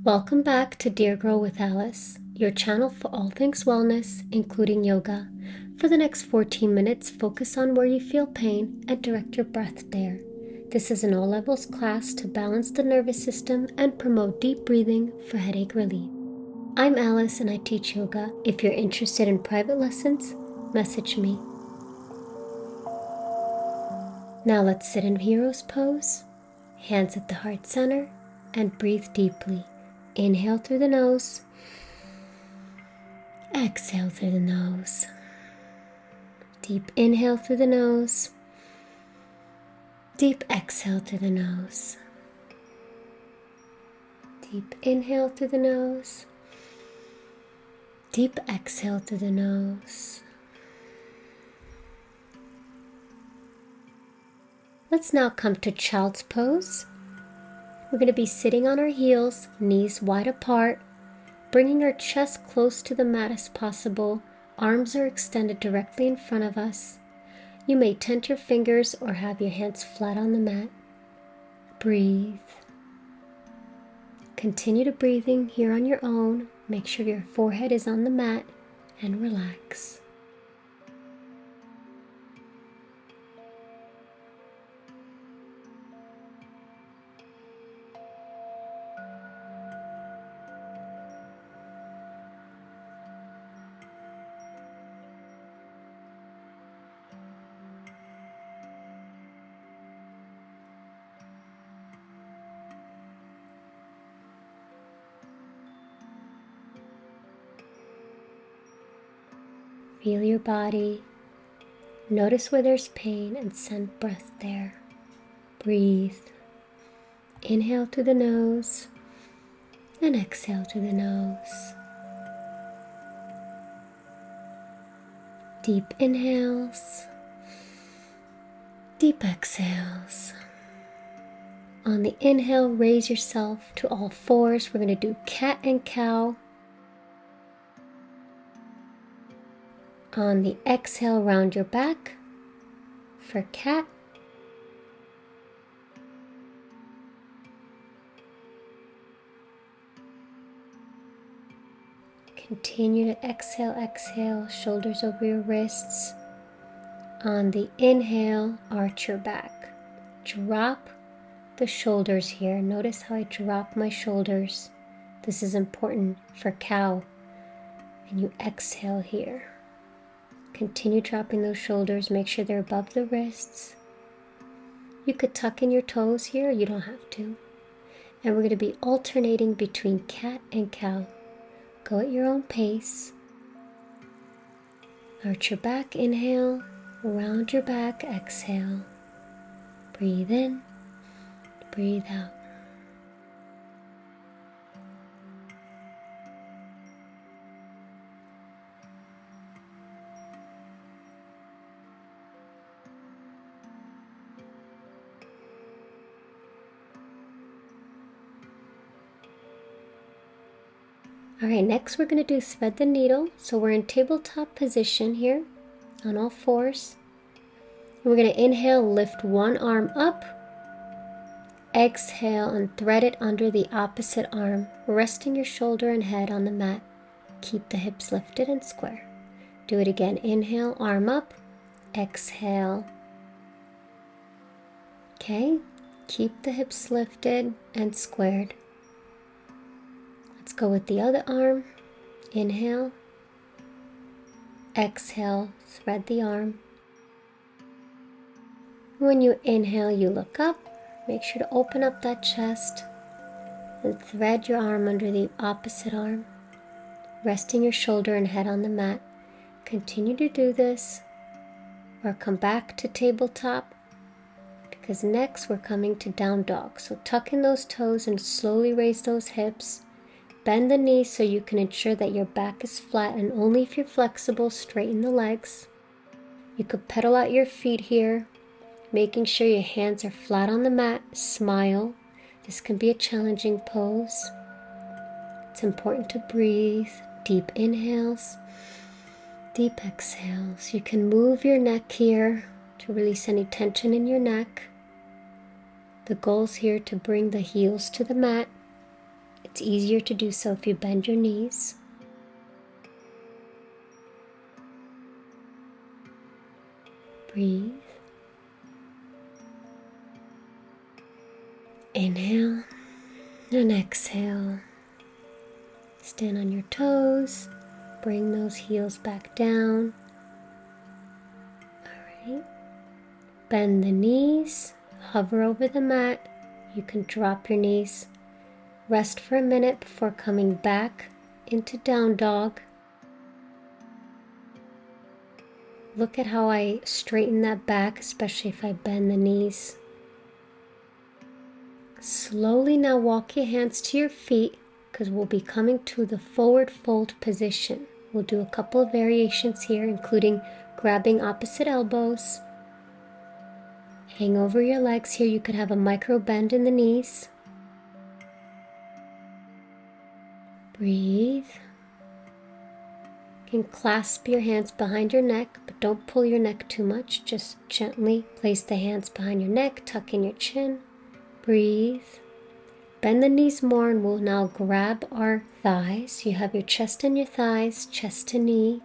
Welcome back to Dear Girl with Alice, your channel for all things wellness, including yoga. For the next 14 minutes, focus on where you feel pain and direct your breath there. This is an all levels class to balance the nervous system and promote deep breathing for headache relief. I'm Alice and I teach yoga. If you're interested in private lessons, message me. Now let's sit in hero's pose, hands at the heart center, and breathe deeply. Inhale through the nose, exhale through the nose. Deep inhale through the nose, deep exhale through the nose. Deep inhale through the nose, deep exhale through the nose. Let's now come to child's pose. We're going to be sitting on our heels, knees wide apart, bringing our chest close to the mat as possible. Arms are extended directly in front of us. You may tent your fingers or have your hands flat on the mat. Breathe. Continue to breathing here on your own. Make sure your forehead is on the mat and relax. Feel your body. Notice where there's pain and send breath there. Breathe. Inhale through the nose and exhale through the nose. Deep inhales, deep exhales. On the inhale, raise yourself to all fours. We're going to do cat and cow. On the exhale, round your back for cat. Continue to exhale, exhale, shoulders over your wrists. On the inhale, arch your back. Drop the shoulders here. Notice how I drop my shoulders. This is important for cow. And you exhale here. Continue dropping those shoulders. Make sure they're above the wrists. You could tuck in your toes here. You don't have to. And we're going to be alternating between cat and cow. Go at your own pace. Arch your back, inhale. Round your back, exhale. Breathe in, breathe out. Alright, next we're going to do thread the needle. So we're in tabletop position here on all fours. We're going to inhale, lift one arm up. Exhale and thread it under the opposite arm, resting your shoulder and head on the mat. Keep the hips lifted and square. Do it again. Inhale, arm up. Exhale. Okay, keep the hips lifted and squared. Let's go with the other arm. Inhale. Exhale, thread the arm. When you inhale, you look up. Make sure to open up that chest and thread your arm under the opposite arm, resting your shoulder and head on the mat. Continue to do this or come back to tabletop, because next we're coming to down dog. So tuck in those toes and slowly raise those hips. Bend the knees so you can ensure that your back is flat, and only if you're flexible, straighten the legs. You could pedal out your feet here, making sure your hands are flat on the mat. Smile. This can be a challenging pose. It's important to breathe. Deep inhales, deep exhales. You can move your neck here to release any tension in your neck. The goal is here to bring the heels to the mat It's easier to do so if you bend your knees. Breathe. Inhale and exhale. Stand on your toes. Bring those heels back down. All right. Bend the knees. Hover over the mat. You can drop your knees. Rest for a minute before coming back into down dog. Look at how I straighten that back, especially if I bend the knees. Slowly now walk your hands to your feet because we'll be coming to the forward fold position. We'll do a couple of variations here, including grabbing opposite elbows. Hang over your legs here. You could have a micro bend in the knees. Breathe. You can clasp your hands behind your neck, but don't pull your neck too much. Just gently place the hands behind your neck, tuck in your chin. Breathe. Bend the knees more and we'll now grab our thighs. You have your chest and your thighs, chest to knee.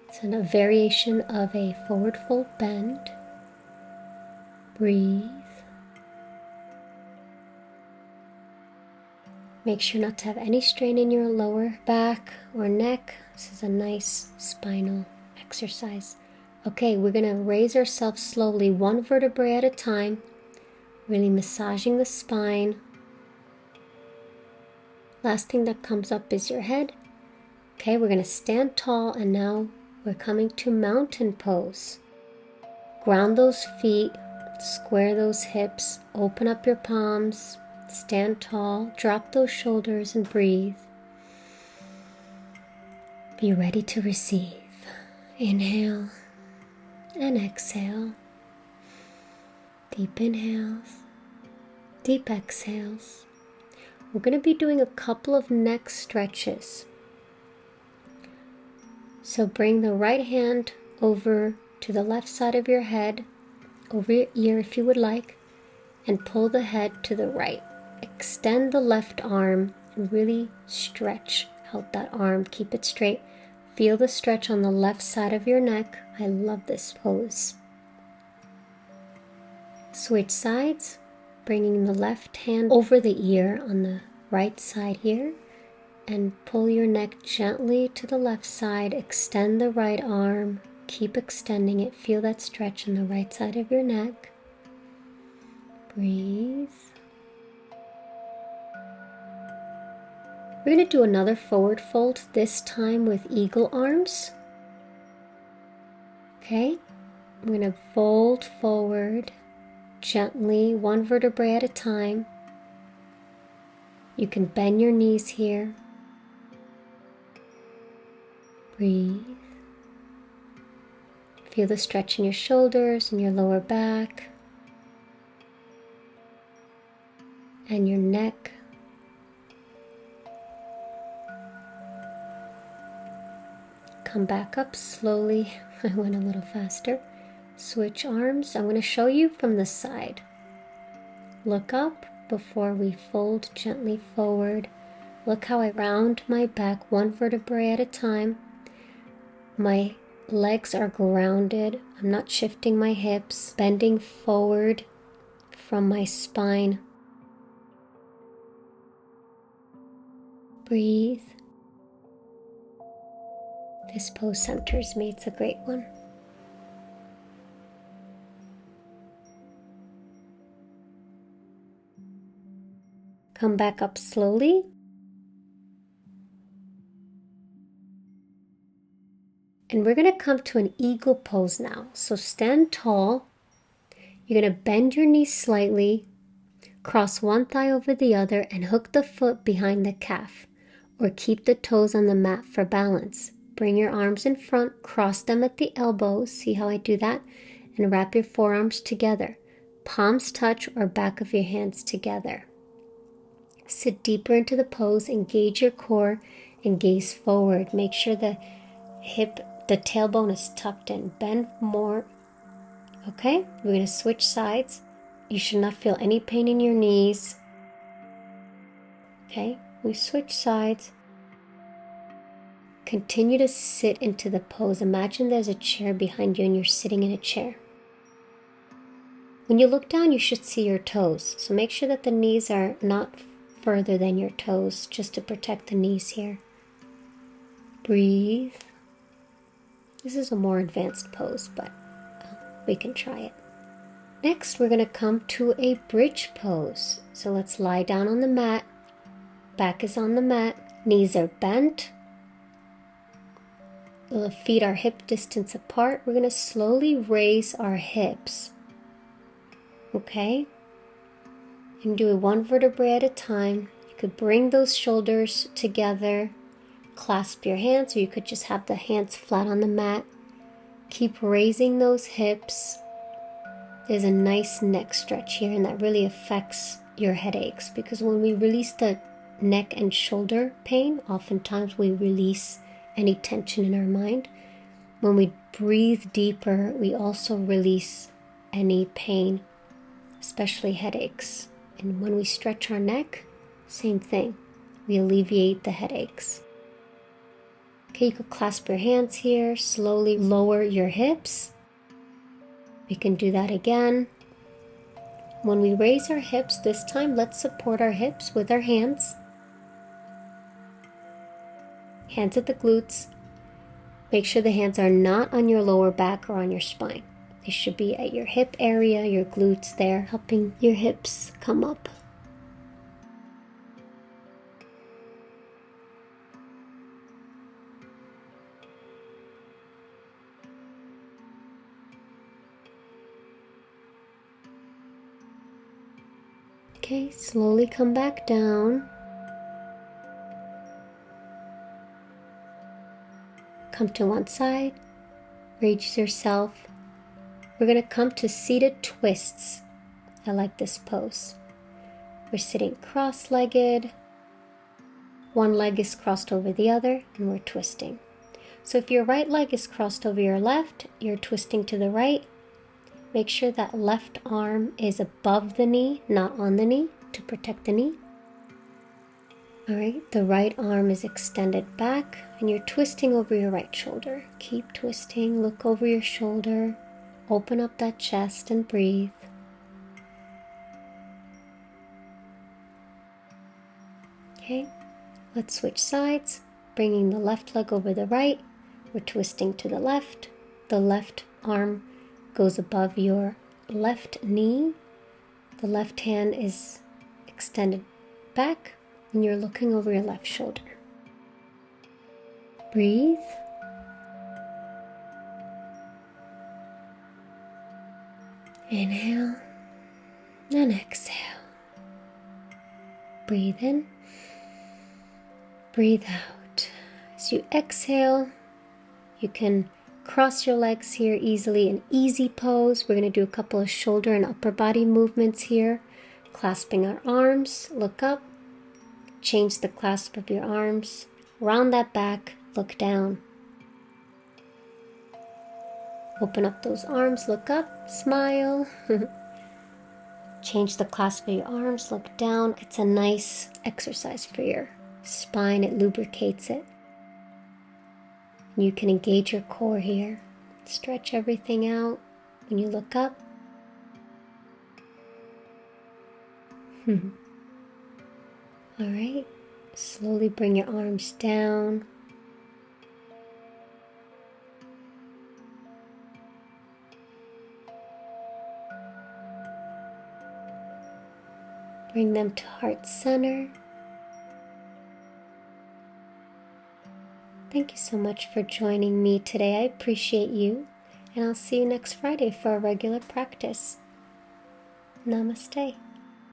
It's a variation of a forward fold bend. Breathe. Make sure not to have any strain in your lower back or neck. This is a nice spinal exercise. Okay, we're going to raise ourselves slowly, one vertebrae at a time, really massaging the spine. Last thing that comes up is your head. Okay, we're going to stand tall, and now we're coming to mountain pose. Ground those feet, square those hips, open up your palms. Stand tall, drop those shoulders and breathe. Be ready to receive. Inhale and exhale. Deep inhales, deep exhales. We're going to be doing a couple of neck stretches. So bring the right hand over to the left side of your head, over your ear if you would like, and pull the head to the right. Extend the left arm and really stretch out that arm. Keep it straight. Feel the stretch on the left side of your neck. I love this pose. Switch sides, bringing the left hand over the ear on the right side here, and pull your neck gently to the left side. Extend the right arm. Keep extending it. Feel that stretch on the right side of your neck. Breathe. We're going to do another forward fold, this time with eagle arms. Okay, I'm going to fold forward gently, one vertebrae at a time. You can bend your knees here. Breathe. Feel the stretch in your shoulders and your lower back and your neck. Come back up slowly. I went a little faster. Switch arms. I'm going to show you from the side. Look up before we fold gently forward. Look how I round my back one vertebrae at a time. My legs are grounded. I'm not shifting my hips, bending forward from my spine. Breathe. This pose centers me. It's a great one. Come back up slowly. And we're going to come to an eagle pose now. So stand tall. You're going to bend your knees slightly, cross one thigh over the other, and hook the foot behind the calf, or keep the toes on the mat for balance. Bring your arms in front, cross them at the elbows. See how I do that? And wrap your forearms together. Palms touch or back of your hands together. Sit deeper into the pose, engage your core, and gaze forward. Make sure the tailbone is tucked in. Bend more. Okay, we're going to switch sides. You should not feel any pain in your knees. Okay, we switch sides. Continue to sit into the pose. Imagine there's a chair behind you and you're sitting in a chair. When you look down, you should see your toes. So make sure that the knees are not further than your toes, just to protect the knees here. Breathe. This is a more advanced pose, but we can try it. Next, we're going to come to a bridge pose. So let's lie down on the mat. Back is on the mat. Knees are bent. The feet are hip distance apart. We're going to slowly raise our hips. Okay? And do it one vertebrae at a time. You could bring those shoulders together. Clasp your hands, or you could just have the hands flat on the mat. Keep raising those hips. There's a nice neck stretch here, and that really affects your headaches, because when we release the neck and shoulder pain, oftentimes we release any tension in our mind. When we breathe deeper, we also release any pain, especially headaches. And when we stretch our neck, same thing. We alleviate the headaches. Okay, you could clasp your hands here, slowly lower your hips. We can do that again. When we raise our hips, this time let's support our hips with our hands. Hands at the glutes. Make sure the hands are not on your lower back or on your spine. They should be at your hip area, your glutes there, helping your hips come up. Okay, slowly come back down. Come to one side, raise yourself. We're going to come to seated twists. I like this pose. We're sitting cross-legged. One leg is crossed over the other, and we're twisting. So if your right leg is crossed over your left, you're twisting to the right. Make sure that left arm is above the knee, not on the knee, to protect the knee. All right, the right arm is extended back, and you're twisting over your right shoulder. Keep twisting, look over your shoulder, open up that chest and breathe. Okay, let's switch sides, bringing the left leg over the right. We're twisting to the left. The left arm goes above your left knee. The left hand is extended back, and you're looking over your left shoulder. Breathe. Inhale and exhale. Breathe in. Breathe out. As you exhale, you can cross your legs here easily, an easy pose. We're going to do a couple of shoulder and upper body movements here. Clasping our arms, look up. Change the clasp of your arms. Round that back, look down. Open up those arms, look up, smile. Change the clasp of your arms, look down. It's a nice exercise for your spine. It lubricates it. You can engage your core here. Stretch everything out when you look up. All right, slowly bring your arms down. Bring them to heart center. Thank you so much for joining me today. I appreciate you, and I'll see you next Friday for a regular practice. Namaste.